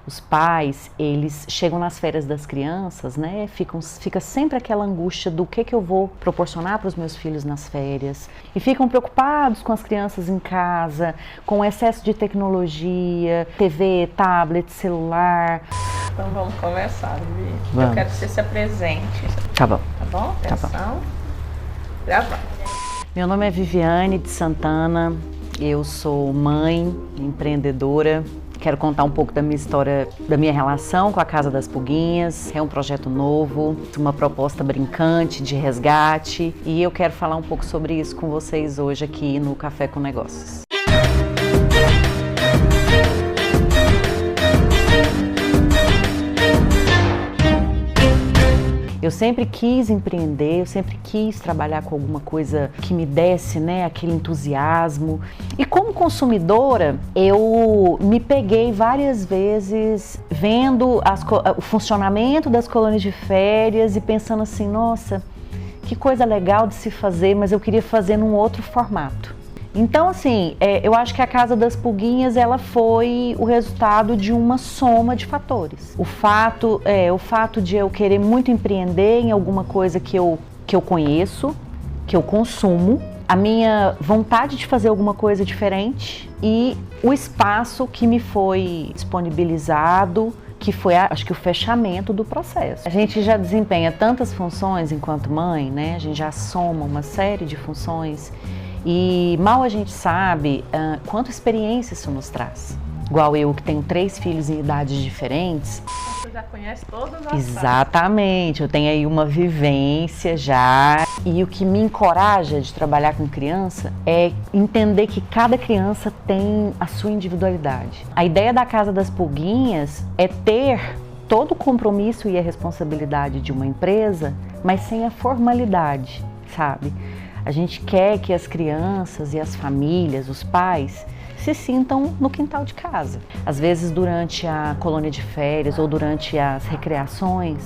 Os pais, eles chegam nas férias das crianças, né? Fica sempre aquela angústia do que eu vou proporcionar para os meus filhos nas férias. E ficam preocupados com as crianças em casa, com o excesso de tecnologia, TV, tablet, celular. Então vamos conversar, Vivi. Vamos. Eu quero que você se apresente. Tá bom. Tá bom? Tá bom. Atenção. Gravando. Meu nome é Viviane de Santana, eu sou mãe, empreendedora. Quero contar um pouco da minha história, da minha relação com a Casa das Pulguinhas. É um projeto novo, uma proposta brincante de resgate e eu quero falar um pouco sobre isso com vocês hoje aqui no Café com Negócios. Eu sempre quis empreender, eu sempre quis trabalhar com alguma coisa que me desse, né, aquele entusiasmo. E como consumidora, eu me peguei várias vezes vendo o funcionamento das colônias de férias e pensando assim, nossa, que coisa legal de se fazer, mas eu queria fazer num outro formato. Então, assim, eu acho que a Casa das Pulguinhas, ela foi o resultado de uma soma de fatores. O fato de eu querer muito empreender em alguma coisa que eu conheço, que eu consumo, a minha vontade de fazer alguma coisa diferente e o espaço que me foi disponibilizado, que foi, acho que, o fechamento do processo. A gente já desempenha tantas funções enquanto mãe, né? A gente já soma uma série de funções. E mal a gente sabe quanta experiência isso nos traz. Igual eu, que tenho 3 filhos em idades diferentes. Você já conhece todas as Exatamente, eu tenho aí uma vivência já. E o que me encoraja de trabalhar com criança é entender que cada criança tem a sua individualidade. A ideia da Casa das Pulguinhas é ter todo o compromisso e a responsabilidade de uma empresa, mas sem a formalidade, sabe? A gente quer que as crianças e as famílias, os pais, se sintam no quintal de casa. Às vezes, durante a colônia de férias ou durante as recreações,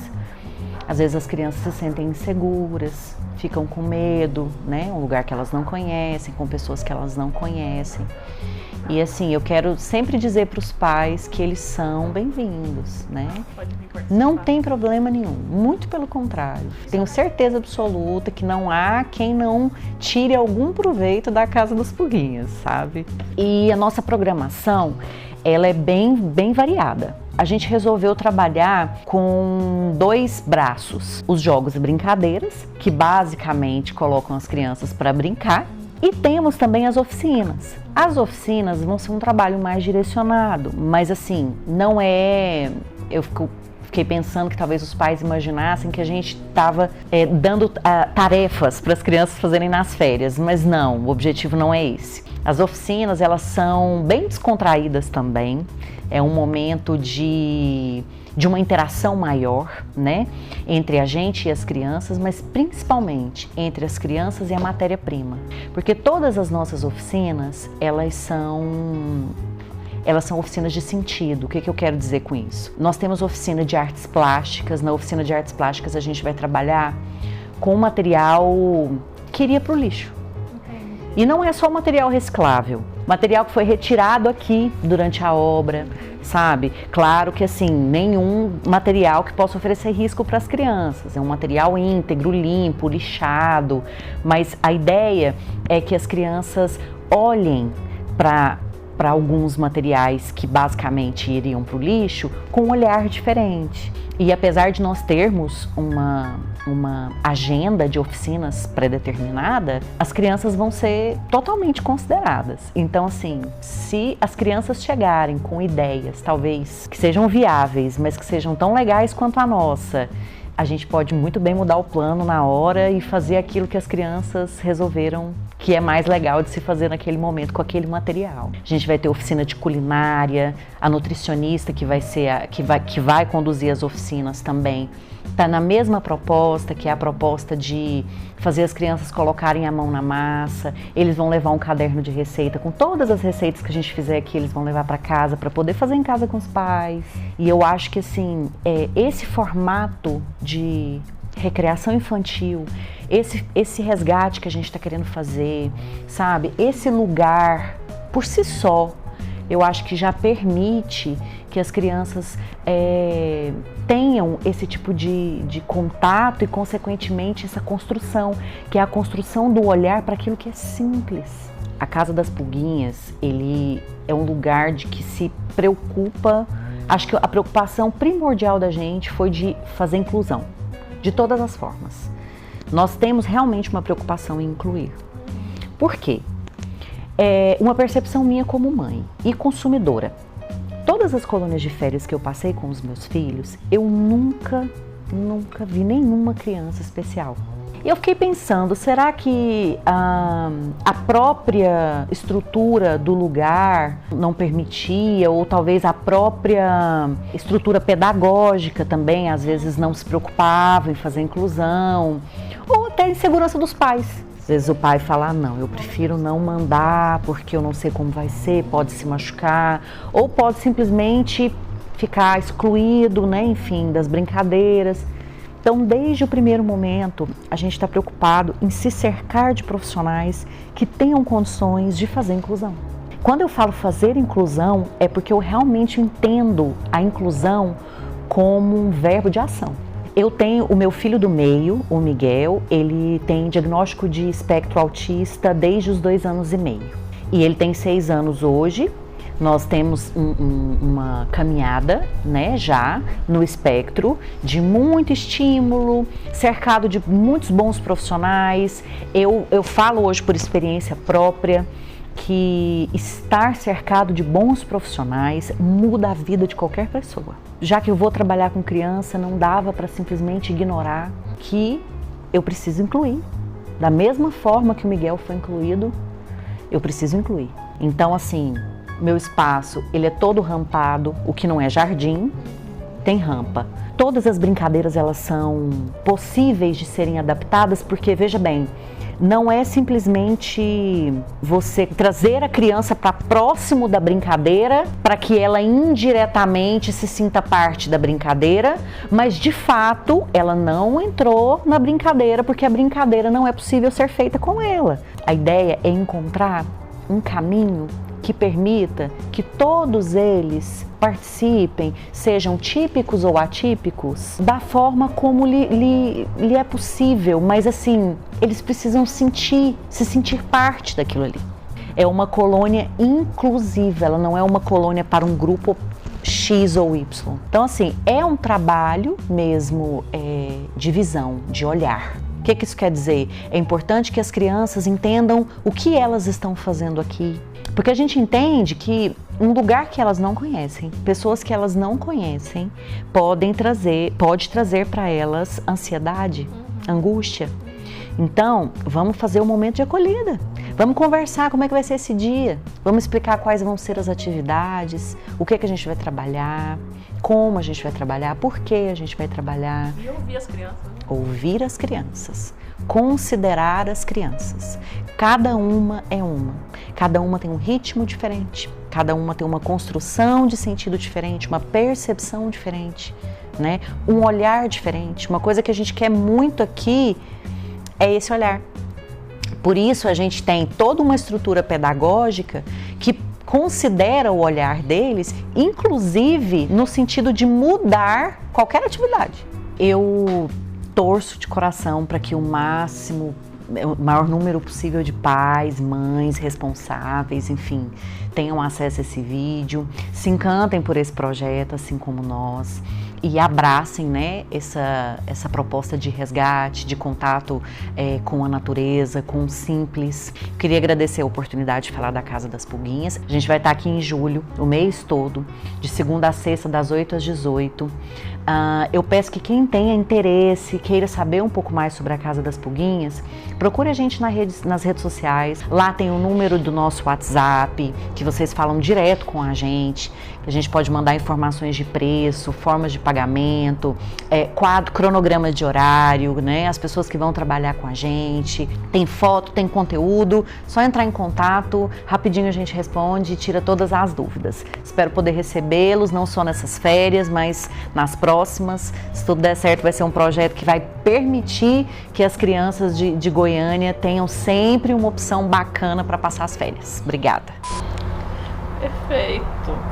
às vezes as crianças se sentem inseguras, ficam com medo, né? Um lugar que elas não conhecem, com pessoas que elas não conhecem. E assim, eu quero sempre dizer para os pais que eles são bem-vindos, né? Não tem problema nenhum, muito pelo contrário. Tenho certeza absoluta que não há quem não tire algum proveito da Casa das Pulguinhas, sabe? E a nossa programação, ela é bem variada. A gente resolveu trabalhar com 2 braços. Os jogos e brincadeiras, que basicamente colocam as crianças para brincar. E temos também as oficinas. As oficinas vão ser um trabalho mais direcionado, mas assim, não é... Eu fiquei pensando que talvez os pais imaginassem que a gente estava dando tarefas para as crianças fazerem nas férias, mas não, o objetivo não é esse. As oficinas, elas são bem descontraídas também, é um momento de uma interação maior, né, entre a gente e as crianças, mas principalmente entre as crianças e a matéria-prima. Porque todas as nossas oficinas, elas são oficinas de sentido. O que eu quero dizer com isso? Nós temos oficina de artes plásticas. Na oficina de artes plásticas a gente vai trabalhar com material que iria para o lixo. E não é só material reciclável, material que foi retirado aqui durante a obra, sabe? Claro que assim, nenhum material que possa oferecer risco para as crianças, é um material íntegro, limpo, lixado, mas a ideia é que as crianças olhem para alguns materiais que basicamente iriam para o lixo com um olhar diferente. E apesar de nós termos uma agenda de oficinas pré-determinada, as crianças vão ser totalmente consideradas. Então, assim, se as crianças chegarem com ideias, talvez, que sejam viáveis, mas que sejam tão legais quanto a nossa, a gente pode muito bem mudar o plano na hora e fazer aquilo que as crianças resolveram que é mais legal de se fazer naquele momento com aquele material. A gente vai ter oficina de culinária, a nutricionista que vai conduzir as oficinas também. Está na mesma proposta, que é a proposta de fazer as crianças colocarem a mão na massa. Eles vão levar um caderno de receita com todas as receitas que a gente fizer aqui, eles vão levar para casa para poder fazer em casa com os pais. E eu acho que assim, esse formato de recreação infantil, esse resgate que a gente está querendo fazer, sabe? Esse lugar, por si só, eu acho que já permite que as crianças tenham esse tipo de contato e, consequentemente, essa construção, que é a construção do olhar para aquilo que é simples. A Casa das Pulguinhas, ele é um lugar de que se preocupa, acho que a preocupação primordial da gente foi de fazer inclusão, de todas as formas. Nós temos realmente uma preocupação em incluir. Por quê? É uma percepção minha como mãe e consumidora. Todas as colônias de férias que eu passei com os meus filhos, eu nunca vi nenhuma criança especial. E eu fiquei pensando, será que a própria estrutura do lugar não permitia, ou talvez a própria estrutura pedagógica também, às vezes, não se preocupava em fazer inclusão, ou até a insegurança dos pais. Às vezes o pai fala, não, eu prefiro não mandar porque eu não sei como vai ser, pode se machucar, ou pode simplesmente ficar excluído, né, enfim, das brincadeiras. Então, desde o primeiro momento, a gente está preocupado em se cercar de profissionais que tenham condições de fazer inclusão. Quando eu falo fazer inclusão, é porque eu realmente entendo a inclusão como um verbo de ação. Eu tenho o meu filho do meio, o Miguel, ele tem diagnóstico de espectro autista desde os 2 anos e meio. E ele tem 6 anos hoje. Nós temos uma caminhada, né, já no espectro, de muito estímulo, cercado de muitos bons profissionais. Eu falo hoje por experiência própria que estar cercado de bons profissionais muda a vida de qualquer pessoa. Já que eu vou trabalhar com criança, não dava para simplesmente ignorar que eu preciso incluir. Da mesma forma que o Miguel foi incluído, eu preciso incluir. Então, assim, meu espaço, ele é todo rampado, o que não é jardim, tem rampa. Todas as brincadeiras, elas são possíveis de serem adaptadas, porque, veja bem, não é simplesmente você trazer a criança para próximo da brincadeira para que ela indiretamente se sinta parte da brincadeira, mas de fato ela não entrou na brincadeira porque a brincadeira não é possível ser feita com ela. A ideia é encontrar um caminho que permita que todos eles participem, sejam típicos ou atípicos, da forma como lhe é possível, mas assim, eles precisam se sentir parte daquilo ali. É uma colônia inclusiva, ela não é uma colônia para um grupo X ou Y. Então, assim, é um trabalho mesmo de visão, de olhar. O que isso quer dizer? É importante que as crianças entendam o que elas estão fazendo aqui. Porque a gente entende que um lugar que elas não conhecem, pessoas que elas não conhecem, pode trazer para elas ansiedade, angústia. Então, vamos fazer um momento de acolhida. Vamos conversar como é que vai ser esse dia. Vamos explicar quais vão ser as atividades, o que a gente vai trabalhar, como a gente vai trabalhar, por que a gente vai trabalhar. E ouvir as crianças. Ouvir as crianças. Considerar as crianças. Cada uma é uma. Cada uma tem um ritmo diferente. Cada uma tem uma construção de sentido diferente, uma percepção diferente, né? Um olhar diferente. Uma coisa que a gente quer muito aqui é esse olhar. Por isso a gente tem toda uma estrutura pedagógica que considera o olhar deles, inclusive no sentido de mudar qualquer atividade. Eu torço de coração para que o maior número possível de pais, mães, responsáveis, enfim, tenham acesso a esse vídeo, se encantem por esse projeto, assim como nós, e abracem, né, essa proposta de resgate, de contato com a natureza, com o simples. Queria agradecer a oportunidade de falar da Casa das Pulguinhas. A gente vai estar aqui em julho, o mês todo, de segunda a sexta, das 8 às 18. Eu peço que quem tenha interesse, queira saber um pouco mais sobre a Casa das Pulguinhas, procure a gente nas redes sociais. Lá tem o número do nosso WhatsApp, que vocês falam direto com a gente pode mandar informações de preço, formas de pagamento, quadro, cronograma de horário, né? As pessoas que vão trabalhar com a gente. Tem foto, tem conteúdo, só entrar em contato, rapidinho a gente responde e tira todas as dúvidas. Espero poder recebê-los, não só nessas férias, mas nas próximas. Se tudo der certo, vai ser um projeto que vai permitir que as crianças de Goiânia tenham sempre uma opção bacana para passar as férias. Obrigada. Perfeito.